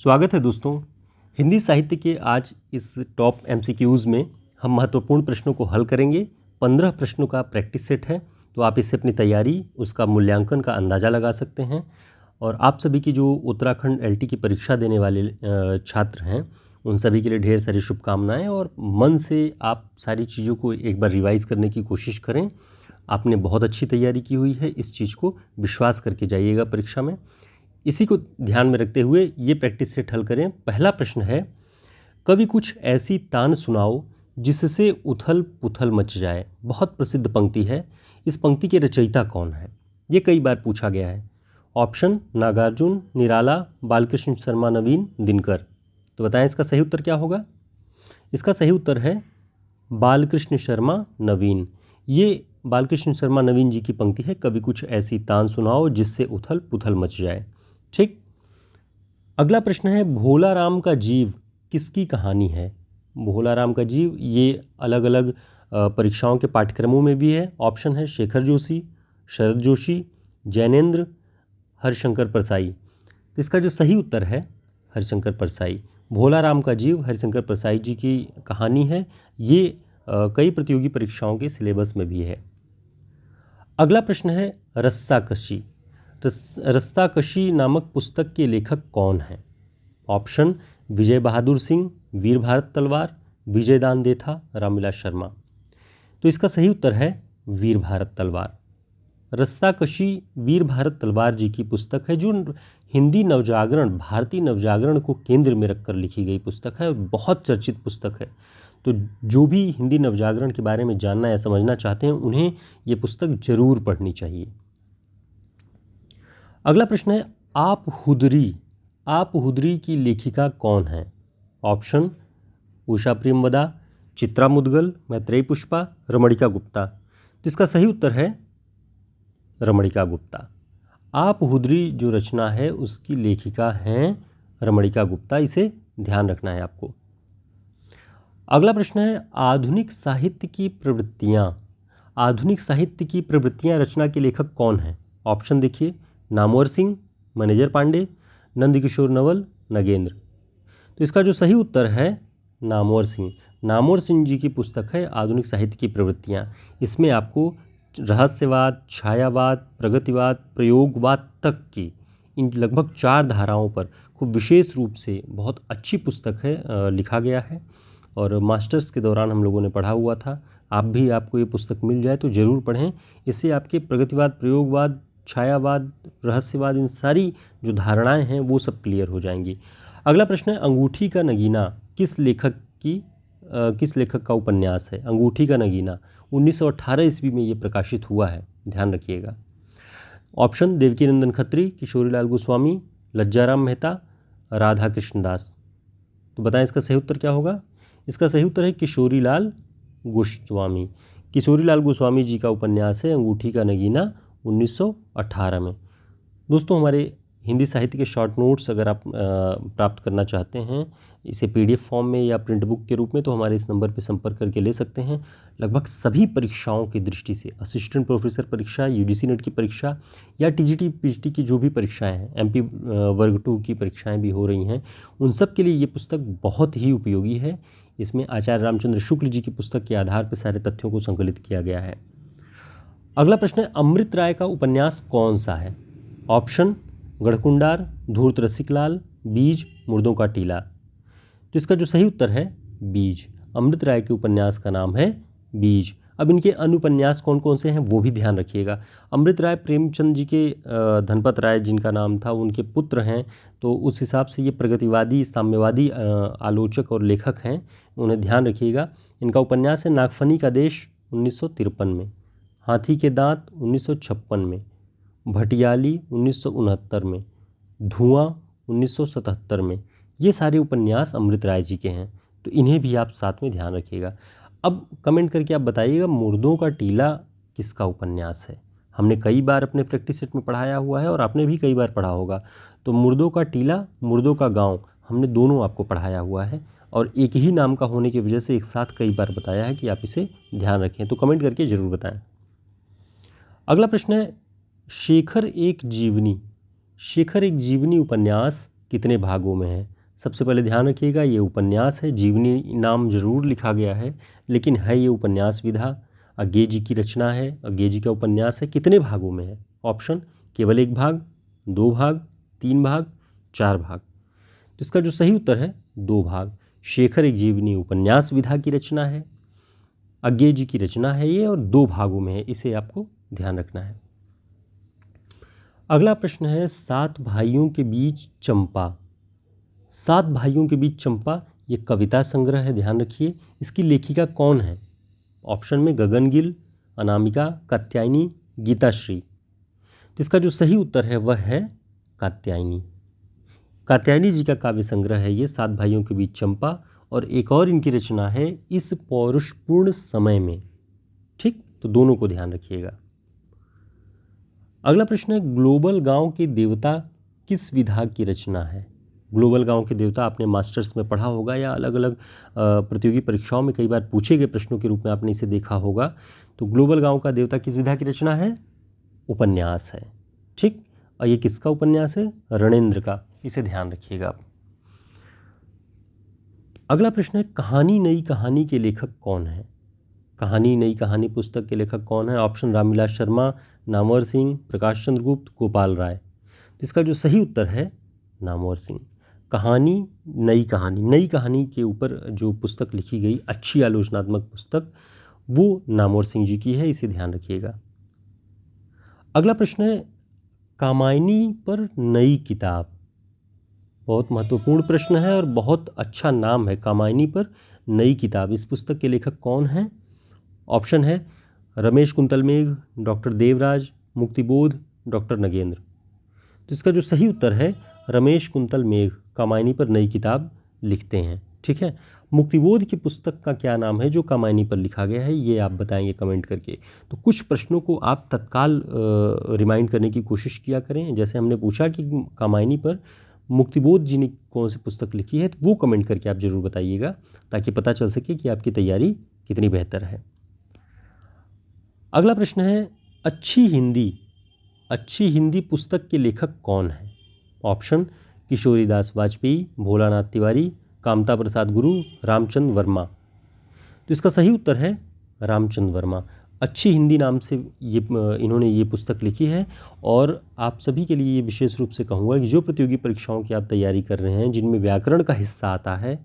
स्वागत है दोस्तों। हिंदी साहित्य के आज इस टॉप एमसीक्यूज़ में हम महत्वपूर्ण प्रश्नों को हल करेंगे। 15 प्रश्नों का प्रैक्टिस सेट है, तो आप इससे अपनी तैयारी, उसका मूल्यांकन का अंदाज़ा लगा सकते हैं। और आप सभी की जो उत्तराखंड एलटी की परीक्षा देने वाले छात्र हैं, उन सभी के लिए ढेर सारी शुभकामनाएं। और मन से आप सारी चीज़ों को एक बार रिवाइज़ करने की कोशिश करें। आपने बहुत अच्छी तैयारी की हुई है, इस चीज़ को विश्वास करके जाइएगा परीक्षा में। इसी को ध्यान में रखते हुए ये प्रैक्टिस सेट हल करें। पहला प्रश्न है, कभी कुछ ऐसी तान सुनाओ जिससे उथल पुथल मच जाए। बहुत प्रसिद्ध पंक्ति है। इस पंक्ति के रचयिता कौन है? ये कई बार पूछा गया है। ऑप्शन नागार्जुन, निराला, बालकृष्ण शर्मा नवीन, दिनकर। तो बताएं इसका सही उत्तर क्या होगा? इसका सही उत्तर है बालकृष्ण शर्मा नवीन। ये बालकृष्ण शर्मा नवीन जी की पंक्ति है, कभी कुछ ऐसी तान सुनाओ जिससे उथल पुथल मच जाए। ठीक। अगला प्रश्न है, भोला राम का जीव किसकी कहानी है? भोला राम का जीव ये अलग अलग परीक्षाओं के पाठ्यक्रमों में भी है। ऑप्शन है शेखर जोशी, शरद जोशी, जैनेन्द्र, हरिशंकर परसाई। तो इसका जो सही उत्तर है हरिशंकर परसाई। भोला राम का जीव हरिशंकर परसाई जी की कहानी है। ये कई प्रतियोगी परीक्षाओं के सिलेबस में भी है। अगला प्रश्न है, रस्साकशी। रस्साकशी नामक पुस्तक के लेखक कौन हैं? ऑप्शन विजय बहादुर सिंह, वीर भारत तलवार, विजय दान देथा, रामविलास शर्मा। तो इसका सही उत्तर है वीर भारत तलवार। रस्साकशी वीर भारत तलवार जी की पुस्तक है, जो हिंदी नवजागरण, भारतीय नवजागरण को केंद्र में रखकर लिखी गई पुस्तक है। बहुत चर्चित पुस्तक है। तो जो भी हिंदी नवजागरण के बारे में जानना या समझना चाहते हैं, उन्हें ये पुस्तक जरूर पढ़नी चाहिए। अगला प्रश्न है, आप हुदरी की लेखिका कौन है? ऑप्शन उषा प्रेमवदा, चित्रा मुदगल, मैत्रेयी पुष्पा, रमणिका गुप्ता। तो इसका सही उत्तर है रमणिका गुप्ता। आप हुदरी जो रचना है उसकी लेखिका हैं रमणिका गुप्ता। इसे ध्यान रखना है आपको। अगला प्रश्न है, आधुनिक साहित्य की प्रवृत्तियां रचना के लेखक कौन हैं? ऑप्शन देखिए, नामवर सिंह, मैनेजर पांडे, नंदकिशोर नवल, नगेंद्र। तो इसका जो सही उत्तर है नामवर सिंह। नामवर सिंह जी की पुस्तक है आधुनिक साहित्य की प्रवृत्तियाँ। इसमें आपको रहस्यवाद, छायावाद, प्रगतिवाद, प्रयोगवाद तक की इन लगभग 4 धाराओं पर खूब विशेष रूप से बहुत अच्छी पुस्तक है, लिखा गया है। और मास्टर्स के दौरान हम लोगों ने पढ़ा हुआ था। आपको ये पुस्तक मिल जाए तो ज़रूर पढ़ें। इससे आपके प्रगतिवाद, प्रयोगवाद, छायावाद, रहस्यवाद, इन सारी जो धारणाएं हैं वो सब क्लियर हो जाएंगी। अगला प्रश्न है, अंगूठी का नगीना किस लेखक का उपन्यास है? अंगूठी का नगीना 1918 ईस्वी में ये प्रकाशित हुआ है, ध्यान रखिएगा। ऑप्शन देवकीनंदन खत्री, किशोरीलाल गोस्वामी, लज्जाराम मेहता, राधा कृष्णदास। तो बताएं इसका सही उत्तर क्या होगा? इसका सही उत्तर है किशोरीलाल गोस्वामी। किशोरीलाल गोस्वामी जी का उपन्यास है अंगूठी का नगीना 1918 में। दोस्तों, हमारे हिंदी साहित्य के शॉर्ट नोट्स अगर आप प्राप्त करना चाहते हैं, इसे पीडीएफ फॉर्म में या प्रिंट बुक के रूप में, तो हमारे इस नंबर पर संपर्क करके ले सकते हैं। लगभग सभी परीक्षाओं की दृष्टि से, असिस्टेंट प्रोफेसर परीक्षा, यूजीसी नेट की परीक्षा या टीजीटी पीजीटी की जो भी परीक्षाएं हैं, एमपी वर्ग 2 की परीक्षाएं भी हो रही हैं, उन सब के लिए ये पुस्तक बहुत ही उपयोगी है। इसमें आचार्य रामचंद्र शुक्ल जी की पुस्तक के आधार पर सारे तथ्यों को संकलित किया गया है। अगला प्रश्न है, अमृत राय का उपन्यास कौन सा है? ऑप्शन गढ़कुंडार, धूर्त रसिकलाल, बीज, मुर्दों का टीला। तो इसका जो सही उत्तर है बीज। अमृत राय के उपन्यास का नाम है बीज। अब इनके अनुपन्यास कौन कौन से हैं वो भी ध्यान रखिएगा। अमृत राय प्रेमचंद जी के धनपत राय जिनका नाम था, उनके पुत्र हैं। तो उस हिसाब से ये प्रगतिवादी, साम्यवादी आलोचक और लेखक हैं, उन्हें ध्यान रखिएगा। इनका उपन्यास है नागफनी का देश 1953 में, हाथी के दांत 1956 में, भटियाली 1969 में, धुआं 1977 में। ये सारे उपन्यास अमृत राय जी के हैं, तो इन्हें भी आप साथ में ध्यान रखिएगा। अब कमेंट करके आप बताइएगा, मुर्दों का टीला किसका उपन्यास है? हमने कई बार अपने प्रैक्टिस सेट में पढ़ाया हुआ है और आपने भी कई बार पढ़ा होगा। तो मुर्दों का टीला, मुर्दों का गांव, हमने दोनों आपको पढ़ाया हुआ है और एक ही नाम का होने की वजह से एक साथ कई बार बताया है कि आप इसे ध्यान रखें। तो कमेंट करके ज़रूर बताएं। अगला प्रश्न है, शेखर एक जीवनी उपन्यास कितने भागों में है। सबसे पहले ध्यान रखिएगा ये उपन्यास है, जीवनी नाम जरूर लिखा गया है लेकिन है ये उपन्यास विधा। अज्ञे जी की रचना है, अज्ञे जी का उपन्यास है, कितने भागों में है। ऑप्शन केवल 1 भाग, 2 भाग, 3 भाग, 4 भाग। तो इसका जो सही उत्तर है 2 भाग। शेखर एक जीवनी उपन्यास विधा की रचना है, अज्ञे जी की रचना है ये, और 2 भागों में है, इसे आपको ध्यान रखना है। अगला प्रश्न है 7 भाइयों के बीच चंपा। 7 भाइयों के बीच चंपा ये कविता संग्रह है, ध्यान रखिए। इसकी लेखिका कौन है। ऑप्शन में गगन गिल, अनामिका, कात्यायनी, गीताश्री। तो इसका जो सही उत्तर है वह है कात्यायनी। कात्यायनी जी का काव्य संग्रह है ये 7 भाइयों के बीच चंपा, और एक और इनकी रचना है इस पौरुषपूर्ण समय में। ठीक, तो दोनों को ध्यान रखिएगा। अगला प्रश्न है ग्लोबल गांव के देवता किस विधा की रचना है। ग्लोबल गांव के देवता आपने मास्टर्स में पढ़ा होगा या अलग अलग प्रतियोगी परीक्षाओं में कई बार पूछे गए प्रश्नों के रूप में आपने इसे देखा होगा। तो ग्लोबल गांव का देवता किस विधा की रचना है, उपन्यास है। ठीक, और ये किसका उपन्यास है, रणेंद्र का, इसे ध्यान रखिएगा आप। अगला प्रश्न है कहानी नई कहानी के लेखक कौन है। कहानी नई कहानी पुस्तक के लेखक कौन है। ऑप्शन रामविलास शर्मा, नामवर सिंह, प्रकाश चंद्र गुप्त, गोपाल राय। तो इसका जो सही उत्तर है नामवर सिंह। कहानी नई कहानी के ऊपर जो पुस्तक लिखी गई, अच्छी आलोचनात्मक पुस्तक, वो नामवर सिंह जी की है, इसे ध्यान रखिएगा। अगला प्रश्न है कामायनी पर नई किताब। बहुत महत्वपूर्ण प्रश्न है और बहुत अच्छा नाम है, कामायनी पर नई किताब। इस पुस्तक के लेखक कौन हैं। ऑप्शन है रमेश कुंतल मेघ, डॉक्टर देवराज, मुक्तिबोध, डॉक्टर नगेंद्र। तो इसका जो सही उत्तर है रमेश कुंतल मेघ कामायनी पर नई किताब लिखते हैं। ठीक है, मुक्तिबोध की पुस्तक का क्या नाम है जो कामायनी पर लिखा गया है, ये आप बताएंगे कमेंट करके। तो कुछ प्रश्नों को आप तत्काल रिमाइंड करने की कोशिश किया करें। जैसे हमने पूछा कि कामायनी पर मुक्तिबोध जी ने कौन सी पुस्तक लिखी है, तो वो कमेंट करके आप ज़रूर बताइएगा ताकि पता चल सके कि आपकी तैयारी कितनी बेहतर है। अगला प्रश्न है अच्छी हिंदी पुस्तक के लेखक कौन है। ऑप्शन किशोरीदास वाजपेयी, भोलानाथ तिवारी, कामता प्रसाद गुरु, रामचंद्र वर्मा। तो इसका सही उत्तर है रामचंद्र वर्मा। अच्छी हिंदी नाम से इन्होंने ये पुस्तक लिखी है। और आप सभी के लिए ये विशेष रूप से कहूँगा कि जो प्रतियोगी परीक्षाओं की आप तैयारी कर रहे हैं जिनमें व्याकरण का हिस्सा आता है,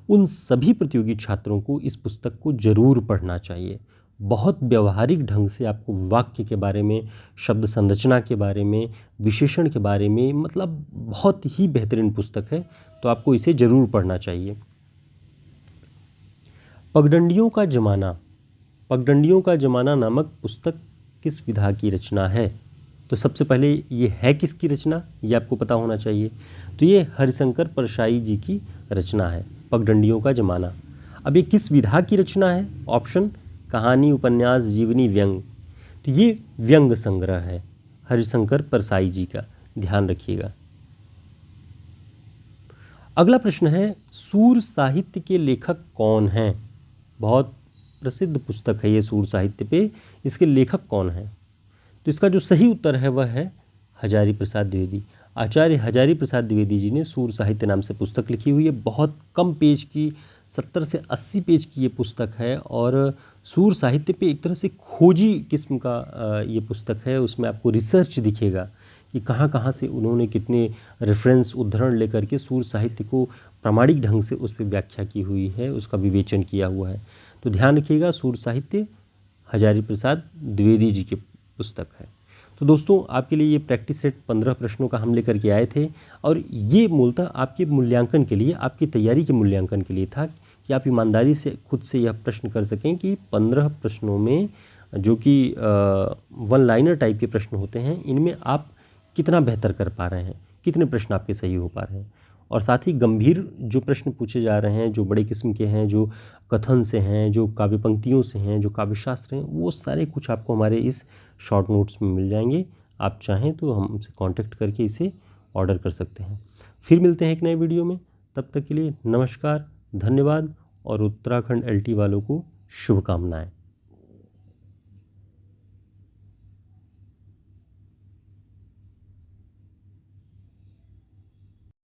उन सभी प्रतियोगी छात्रों को इस पुस्तक को ज़रूर पढ़ना चाहिए। बहुत व्यवहारिक ढंग से आपको वाक्य के बारे में, शब्द संरचना के बारे में, विशेषण के बारे में, मतलब बहुत ही बेहतरीन पुस्तक है, तो आपको इसे ज़रूर पढ़ना चाहिए। पगडंडियों का ज़माना नामक पुस्तक किस विधा की रचना है। तो सबसे पहले ये है किसकी रचना, ये आपको पता होना चाहिए। तो ये हरिशंकर परसाई जी की रचना है, पगडंडियों का ज़माना। अब ये किस विधा की रचना है। ऑप्शन कहानी, उपन्यास, जीवनी, व्यंग। तो ये व्यंग संग्रह है हरिशंकर परसाई जी का, ध्यान रखिएगा। अगला प्रश्न है सूर साहित्य के लेखक कौन हैं। बहुत प्रसिद्ध पुस्तक है ये सूर साहित्य पे, इसके लेखक कौन हैं। तो इसका जो सही उत्तर है वह है हजारी प्रसाद द्विवेदी। आचार्य हजारी प्रसाद द्विवेदी जी ने सूर साहित्य नाम से पुस्तक लिखी हुई है। बहुत कम पेज की, 70 से 80 पेज की ये पुस्तक है, और सूर साहित्य पे एक तरह से खोजी किस्म का ये पुस्तक है। उसमें आपको रिसर्च दिखेगा कि कहाँ कहाँ से उन्होंने कितने रेफरेंस, उद्धरण लेकर के सूर साहित्य को प्रामाणिक ढंग से उस पर व्याख्या की हुई है, उसका विवेचन किया हुआ है। तो ध्यान रखिएगा, सूर साहित्य हजारी प्रसाद द्विवेदी जी की पुस्तक है। तो दोस्तों, आपके लिए ये प्रैक्टिस सेट 15 प्रश्नों का हम लेकर के आए थे, और ये मूलतः आपके मूल्यांकन के लिए, आपकी तैयारी के मूल्यांकन के लिए था कि आप ईमानदारी से खुद से यह प्रश्न कर सकें कि 15 प्रश्नों में जो कि वन लाइनर टाइप के प्रश्न होते हैं, इनमें आप कितना बेहतर कर पा रहे हैं, कितने प्रश्न आपके सही हो पा रहे हैं। और साथ ही गंभीर जो प्रश्न पूछे जा रहे हैं, जो बड़े किस्म के हैं, जो कथन से हैं, जो काव्य पंक्तियों से हैं, जो काव्य शास्त्र हैं, वो सारे कुछ आपको हमारे इस शॉर्ट नोट्स में मिल जाएंगे। आप चाहें तो हमसे कांटेक्ट करके इसे ऑर्डर कर सकते हैं। फिर मिलते हैं एक नए वीडियो में, तब तक के लिए नमस्कार, धन्यवाद, और उत्तराखंड LT वालों को शुभकामनाएं।